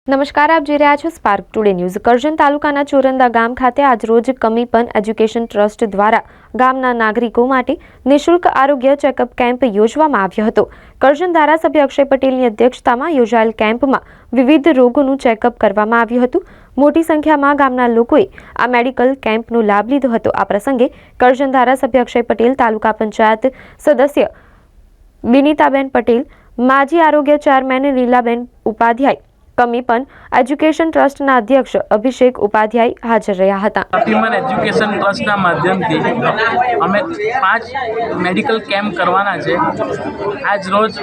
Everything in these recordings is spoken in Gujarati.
નમસ્કાર, આપ જોઈ રહ્યા છો સ્પાર્ક ટુડે ન્યૂઝ। કરજણ તાલુકાના ચોરંદા ગામ ખાતે આજરોજ કમીપન એજ્યુકેશન ટ્રસ્ટ દ્વારા ગામના નાગરિકો માટે નિઃશુલ્ક આરોગ્ય ચેકઅપ કેમ્પ યોજવામાં આવ્યો હતો। કરજણ ધારાસભ્ય અક્ષય પટેલની અધ્યક્ષતામાં યોજાયેલ કેમ્પમાં વિવિધ રોગોનું ચેકઅપ કરવામાં આવ્યું હતું। મોટી સંખ્યામાં ગામના લોકોએ આ મેડિકલ કેમ્પનો લાભ લીધો હતો। આ પ્રસંગે કરજણ ધારાસભ્ય અક્ષય પટેલ, તાલુકા પંચાયત સદસ્ય બિનિતાબેન પટેલ, માજી આરોગ્ય ચેરમેન લીલાબેન ઉપાધ્યાય, કમીપન એજ્યુકેશન ટ્રસ્ટના અધ્યક્ષ અભિષેક ઉપાધ્યાય હાજર રહ્યા હતા। કમીપન એજ્યુકેશન ટ્રસ્ટના માધ્યમથી અમે 5 મેડિકલ કેમ્પ કરવાના છે। આજ રોજ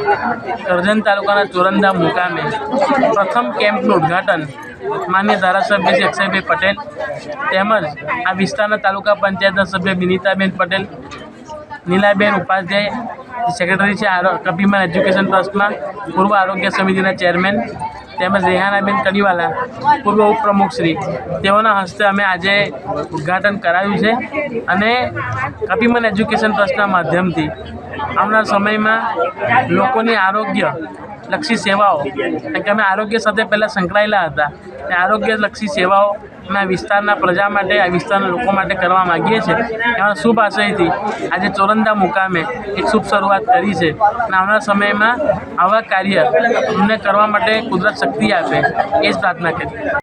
કરજણ તાલુકાના ચોરંદા મુકામે પ્રથમ કેમ્પનું ઉદ્ઘાટન માન્ય ધારાસભ્ય શ્રી અક્ષયભાઈ પટેલ તેમજ આ વિસ્તારના તાલુકા પંચાયતના સભ્ય બિનિતાબેન પટેલ, નીલાબેન ઉપાધ્યાય સેક્રેટરી છે કમીપન એજ્યુકેશન ટ્રસ્ટમાં, પૂર્વ આરોગ્ય સમિતિના ચેરમેન તેમજ રેહાનાબેન કડીવાલા પૂર્વ ઉપપ્રમુખશ્રી, તેઓના હસ્તે અમે આજે ઉદ્ઘાટન કરાવ્યું છે। અને કમીપન એજ્યુકેશન ટ્રસ્ટના માધ્યમથી આવનાર સમયમાં લોકોની આરોગ્યલક્ષી સેવાઓ, કારણ કે અમે આરોગ્ય સાથે પહેલાં સંકળાયેલા હતા, તે આરોગ્યલક્ષી સેવાઓ અમે વિસ્તારના પ્રજા માટે, આ વિસ્તારના લોકો માટે કરવા માગીએ છીએ। એવા શુભ આશયથી આજે ચોરંદા મુકામે એક શુભ શરૂઆત કરી છે અને આવનાર સમયમાં આવા કાર્ય અમને કરવા માટે કુદરત શક્તિ આપે એ જ પ્રાર્થના કરી।